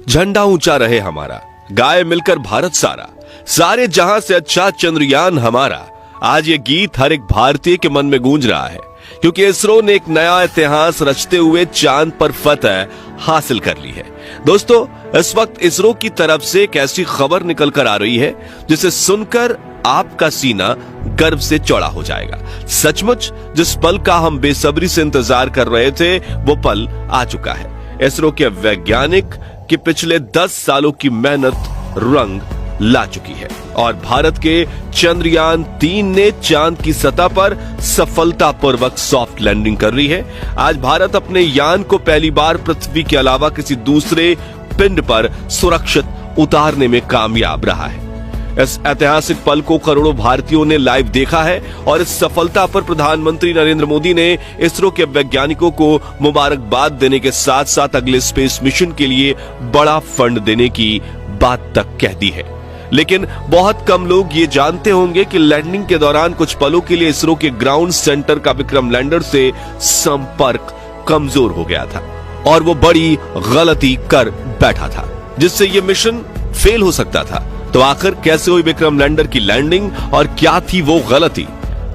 झंडा ऊंचा रहे हमारा, गाए मिलकर भारत सारा, सारे जहां से अच्छा चंद्रयान हमारा। आज ये गीत हर एक भारतीय के मन में गूंज रहा है, क्योंकि इसरो ने एक नया इतिहास रचते हुए चांद पर फतह हासिल कर ली है। दोस्तों, इस वक्त इसरो की तरफ से एक ऐसी खबर निकल कर आ रही है जिसे सुनकर आपका सीना गर्व से चौड़ा हो जाएगा। सचमुच जिस पल का हम बेसब्री से इंतजार कर रहे थे, वो पल आ चुका है। इसरो के वैज्ञानिक की पिछले 10 सालों की मेहनत रंग ला चुकी है और भारत के चंद्रयान 3 ने चांद की सतह पर सफलतापूर्वक सॉफ्ट लैंडिंग कर ली है। आज भारत अपने यान को पहली बार पृथ्वी के अलावा किसी दूसरे पिंड पर सुरक्षित उतारने में कामयाब रहा है। इस ऐतिहासिक पल को करोड़ों भारतीयों ने लाइव देखा है और इस सफलता पर प्रधानमंत्री नरेंद्र मोदी ने इसरो के वैज्ञानिकों को मुबारकबाद देने के साथ साथ अगले स्पेस मिशन के लिए बड़ा फंड देने की बात तक कह दी है। लेकिन बहुत कम लोग ये जानते होंगे कि लैंडिंग के दौरान कुछ पलों के लिए इसरो के ग्राउंड सेंटर का विक्रम लैंडर से संपर्क कमजोर हो गया था और वो बड़ी गलती कर बैठा था, जिससे ये मिशन फेल हो सकता था। तो आखिर कैसे हुई विक्रम लैंडर की लैंडिंग और क्या थी वो गलती,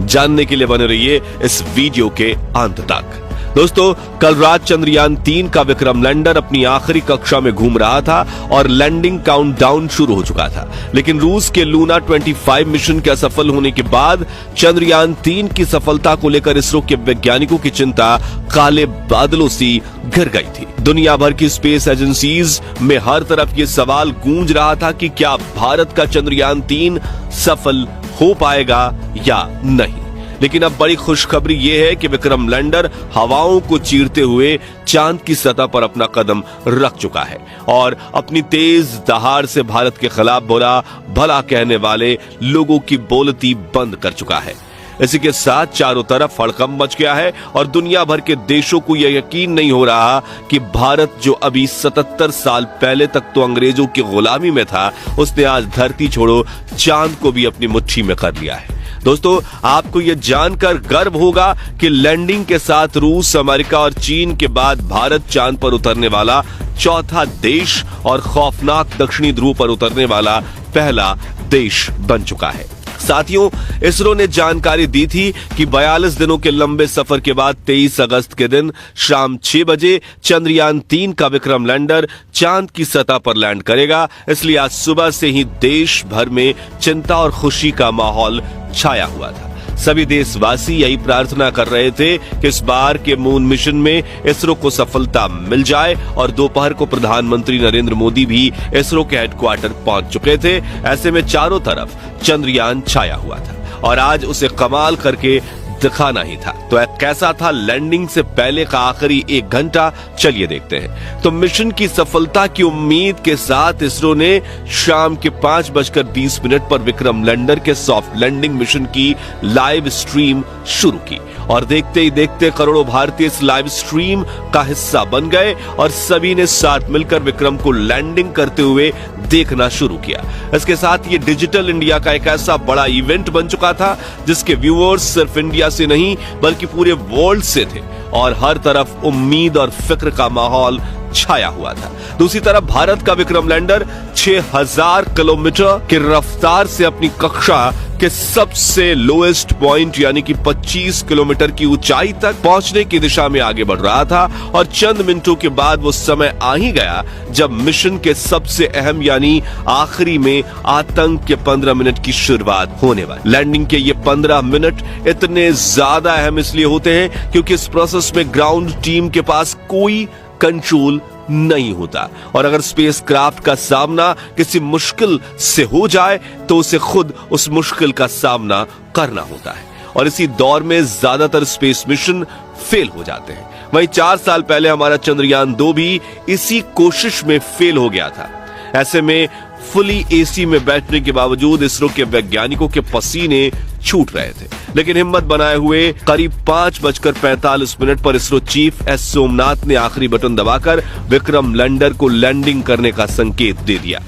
जानने के लिए बने रहिए इस वीडियो के अंत तक। दोस्तों, कल रात चंद्रयान 3 का विक्रम लैंडर अपनी आखिरी कक्षा में घूम रहा था और लैंडिंग काउंटडाउन शुरू हो चुका था। लेकिन रूस के लूना 25 मिशन के असफल होने के बाद चंद्रयान 3 की सफलता को लेकर इसरो के वैज्ञानिकों की चिंता काले बादलों सी घिर गई थी। दुनिया भर की स्पेस एजेंसीज में हर तरफ ये सवाल गूंज रहा था कि क्या भारत का चंद्रयान 3 सफल हो पाएगा या नहीं। लेकिन अब बड़ी खुशखबरी ये है कि विक्रम लैंडर हवाओं को चीरते हुए चांद की सतह पर अपना कदम रख चुका है और अपनी तेज दहाड़ से भारत के खिलाफ बुरा भला कहने वाले लोगों की बोलती बंद कर चुका है। इसी के साथ चारों तरफ हड़कंप मच गया है और दुनिया भर के देशों को यह यकीन नहीं हो रहा कि भारत, जो अभी 77 साल पहले तक तो अंग्रेजों की गुलामी में था, उसने आज धरती छोड़ो चांद को भी अपनी मुट्ठी में कर लिया है। दोस्तों, आपको यह जानकर गर्व होगा कि लैंडिंग के साथ रूस, अमेरिका और चीन के बाद भारत चांद पर उतरने वाला चौथा देश और खौफनाक दक्षिणी ध्रुव पर उतरने वाला पहला देश बन चुका है। साथियों, इसरो ने जानकारी दी थी कि 42 दिनों के लंबे सफर के बाद 23 अगस्त के दिन शाम 6 बजे चंद्रयान 3 का विक्रम लैंडर चांद की सतह पर लैंड करेगा। इसलिए आज सुबह से ही देश भर में चिंता और खुशी का माहौल छाया हुआ था। सभी देशवासी यही प्रार्थना कर रहे थे कि इस बार के मून मिशन में इसरो को सफलता मिल जाए और दोपहर को प्रधानमंत्री नरेंद्र मोदी भी इसरो के हेडक्वार्टर पहुंच चुके थे। ऐसे में चारों तरफ चंद्रयान छाया हुआ था और आज उसे कमाल करके दिखाना ही था। तो कैसा था लैंडिंग से पहले का आखिरी 1 घंटा, चलिए देखते हैं। तो मिशन की सफलता की उम्मीद के साथ इसरो ने शाम के 5:20 पर विक्रम लैंडर के सॉफ्ट लैंडिंग मिशन की लाइव स्ट्रीम शुरू की और देखते ही देखते करोड़ों भारतीय इस लाइव स्ट्रीम का हिस्सा बन गए और सभी ने साथ मिलकर विक्रम को लैंडिंग करते हुए देखना शुरू किया। इसके साथ ये डिजिटल इंडिया का एक ऐसा बड़ा इवेंट बन चुका था जिसके व्यूअर्स सिर्फ इंडिया से नहीं बल्कि पूरे वर्ल्ड से थे और हर तरफ उम्मीद और फिक्र का माहौल छाया हुआ था। दूसरी तरफ भारत का विक्रम लैंडर 6000 किलोमीटर की रफ्तार से अपनी कक्षा के सबसे लोएस्ट पॉइंट यानी कि 25 किलोमीटर की ऊंचाई तक पहुंचने की दिशा में आगे बढ़ रहा था और चंद मिनटों के बाद वो समय आ ही गया जब मिशन के सबसे अहम यानी आखिरी में आतंक के 15 मिनट की शुरुआत होने वाली। लैंडिंग के ये 15 मिनट इतने ज्यादा अहम इसलिए होते हैं क्योंकि इस प्रोसेस में ग्राउंड टीम के पास कोई कंट्रोल नहीं होता और अगर स्पेसक्राफ्ट का सामना किसी मुश्किल से हो जाए तो उसे खुद उस मुश्किल का सामना करना होता है और इसी दौर में ज्यादातर स्पेस मिशन फेल हो जाते हैं। वहीं 4 साल पहले हमारा चंद्रयान 2 भी इसी कोशिश में फेल हो गया था। ऐसे में फुली एसी में बैठने के बावजूद इसरो के वैज्ञानिकों के पसीने छूट रहे थे, लेकिन हिम्मत बनाए हुए करीब 5:45 पर इसरो चीफ एस सोमनाथ ने आखिरी बटन दबाकर विक्रम लैंडर को लैंडिंग करने का संकेत दे दिया।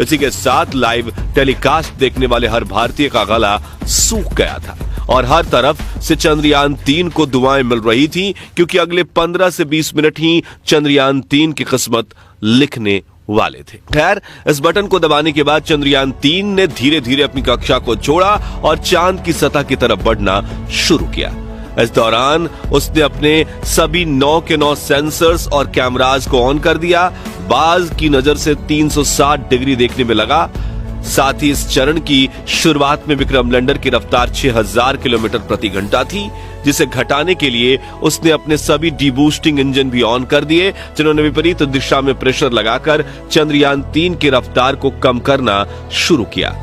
इसी के साथ लाइव टेलीकास्ट देखने वाले हर भारतीय का गला सूख गया था और हर तरफ से चंद्रयान 3 को दुआएं मिल रही थी क्योंकि अगले 15 से 20 मिनट ही चंद्रयान 3 की किस्मत लिखने वाले थे। खैर, इस बटन को दबाने के बाद चंद्रयान 3 ने धीरे धीरे अपनी कक्षा को छोड़ा और चांद की सतह की तरफ बढ़ना शुरू किया। इस दौरान उसने अपने सभी 9 के 9 सेंसर्स और कैमराज को ऑन कर दिया। बाज की नजर से 360 डिग्री देखने में लगा। साथ ही इस चरण की शुरुआत में विक्रम लैंडर की रफ्तार 6000 किलोमीटर प्रति घंटा थी, जिसे घटाने के लिए उसने अपने सभी डीबूस्टिंग इंजन भी ऑन कर दिए, जिन्होंने विपरीत दिशा में प्रेशर लगाकर चंद्रयान 3 की रफ्तार को कम करना शुरू किया।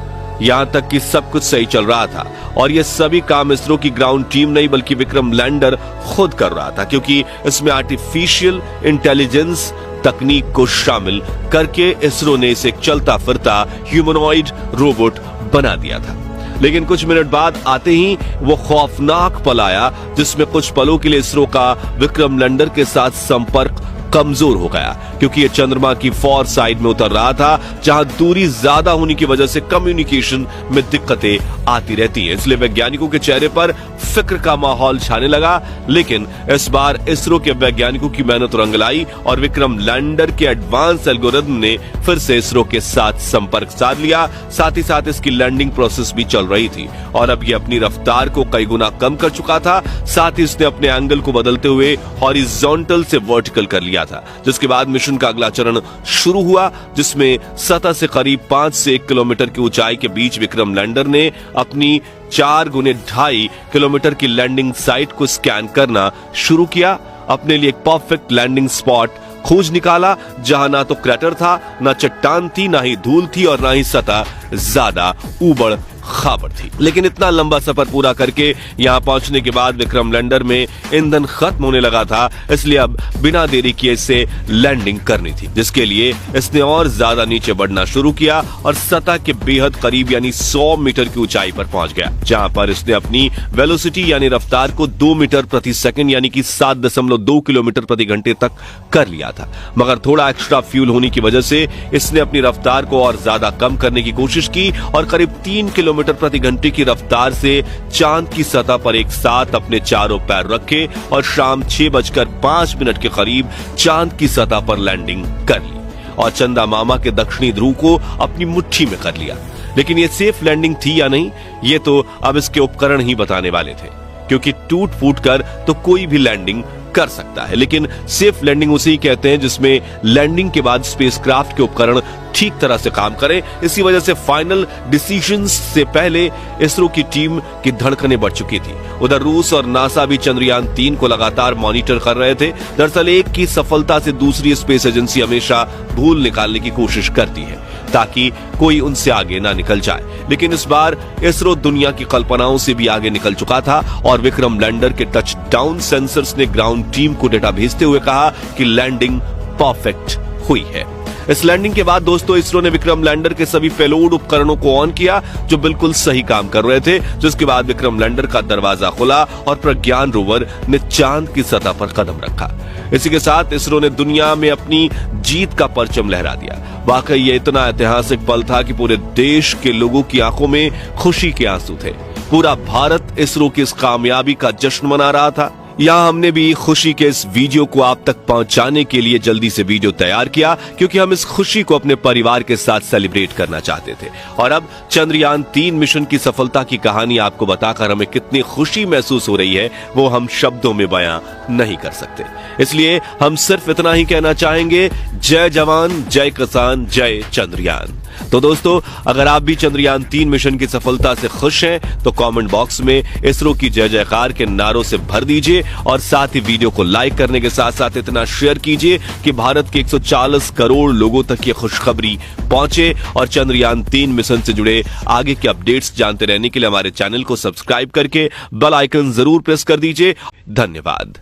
यहां तक कि सब कुछ सही चल रहा था और ये सभी काम इसरो की ग्राउंड टीम नहीं बल्कि विक्रम लैंडर खुद कर रहा था, क्योंकि इसमें आर्टिफिशियल इंटेलिजेंस तकनीक को शामिल करके इसरो ने इसे एक चलता फिरता ह्यूमनॉइड रोबोट बना दिया था। लेकिन कुछ मिनट बाद आते ही वो खौफनाक पल आया, जिसमें कुछ पलों के लिए इसरो का विक्रम लैंडर के साथ संपर्क कमजोर हो गया, क्योंकि ये चंद्रमा की फॉर साइड में उतर रहा था, जहां दूरी ज्यादा होने की वजह से कम्युनिकेशन में दिक्कतें आती रहती हैं। इसलिए वैज्ञानिकों के चेहरे पर फिक्र का माहौल छाने लगा। लेकिन इस बार इसरो के वैज्ञानिकों की मेहनत रंग लाई और विक्रम लैंडर के एडवांस एल्गोरिथम ने फिर से इसरो के साथ संपर्क साध लिया। साथ ही साथ इसकी लैंडिंग प्रोसेस भी चल रही थी और अब ये अपनी रफ्तार को कई गुना कम कर चुका था। साथ ही इसने अपने एंगल को बदलते हुए हॉरिजॉन्टल से वर्टिकल कर लिया था, जिसके बाद मिशन का अगला चरण शुरू हुआ, जिसमें सतह से करीब 5 से 1 किलोमीटर की ऊंचाई के बीच विक्रम लैंडर ने अपनी 4 गुने 2.5 किलोमीटर की लैंडिंग साइट को स्कैन करना शुरू किया। अपने लिए एक परफेक्ट लैंडिंग स्पॉट खोज निकाला, जहां ना तो क्रैटर था, ना चट्टान थी, ना ही धूल थी और ना ही सतह ज्यादा ऊबड़ खाबड़ थी। लेकिन इतना लंबा सफर पूरा करके यहां पहुंचने के बाद विक्रम लैंडर में ईंधन खत्म होने लगा था, इसलिए अब बिना देरी किए इसे लैंडिंग करनी थी, जिसके लिए इसने और ज्यादा नीचे बढ़ना शुरू किया और सतह के बेहद करीब यानी 100 मीटर की ऊंचाई पर पहुंच गया, जहां पर इसने अपनी वेलोसिटी यानी रफ्तार को 2 मीटर प्रति सेकंड यानी कि 7.2 किलोमीटर प्रति घंटे तक कर लिया था। मगर थोड़ा एक्स्ट्रा फ्यूल होने की वजह से इसने अपनी रफ्तार को और ज्यादा कम करने की कोशिश की और करीब 3 किलोमीटर प्रति घंटे की रफ्तार से चांद की सतह पर एक साथ अपने चारों पैर रखे और शाम 6:05 के करीब चांद की सतह पर लैंडिंग कर ली और चंदा मामा के दक्षिणी ध्रुव को अपनी मुट्ठी में कर लिया। लेकिन ये सेफ लैंडिंग थी या नहीं, ये तो अब इसके उपकरण ही बताने वाले थे, क्योंकि टूट फूट कर तो कोई भी लैंडिंग कर सकता है, लेकिन सेफ लैंडिंग उसे ही कहते हैं जिसमें लैंडिंग के बाद स्पेसक्राफ्ट के उपकरण ठीक तरह से काम करें। इसी वजह से फाइनल डिसीजंस से पहले इसरो की टीम की धड़कनें बढ़ चुकी थी। उधर रूस और नासा भी चंद्रयान 3 को लगातार मॉनिटर कर रहे थे। दरअसल एक की सफलता से दूसरी स्पेस एजेंसी हमेशा भूल निकालने की कोशिश करती है ताकि कोई उनसे आगे ना निकल जाए, लेकिन इस बार इसरो दुनिया की कल्पनाओं से भी आगे निकल चुका था और विक्रम लैंडर के टच डाउन सेंसर्स ने ग्राउंड टीम को डेटा भेजते हुए कहा कि लैंडिंग परफेक्ट हुई है। इस लैंडिंग के बाद दोस्तों इसरो ने विक्रम लैंडर के सभी पेलोड उपकरणों को ऑन किया जो बिल्कुल सही काम कर रहे थे, जिसके बाद विक्रम लैंडर का दरवाजा खुला और प्रज्ञान रोवर ने चांद की सतह पर कदम रखा। इसी के साथ इसरो ने दुनिया में अपनी जीत का परचम लहरा दिया। वाकई ये इतना ऐतिहासिक पल था कि पूरे देश के लोगों की आंखों में खुशी के आंसू थे। पूरा भारत इसरो की इस कामयाबी का जश्न मना रहा था। यहाँ हमने भी खुशी के इस वीडियो को आप तक पहुंचाने के लिए जल्दी से वीडियो तैयार किया, क्योंकि हम इस खुशी को अपने परिवार के साथ सेलिब्रेट करना चाहते थे। और अब चंद्रयान 3 मिशन की सफलता की कहानी आपको बताकर हमें कितनी खुशी महसूस हो रही है वो हम शब्दों में बयां नहीं कर सकते। इसलिए हम सिर्फ इतना ही कहना चाहेंगे, जय जवान, जय किसान, जय चंद्रयान। तो दोस्तों, अगर आप भी चंद्रयान 3 मिशन की सफलता से खुश हैं तो कमेंट बॉक्स में इसरो की जय जयकार के नारों से भर दीजिए और साथ ही वीडियो को लाइक करने के साथ साथ इतना शेयर कीजिए कि भारत के 140 करोड़ लोगों तक ये खुशखबरी पहुंचे। और चंद्रयान 3 मिशन से जुड़े आगे के अपडेट्स जानते रहने के लिए हमारे चैनल को सब्सक्राइब करके बेल आइकन जरूर प्रेस कर दीजिए। धन्यवाद।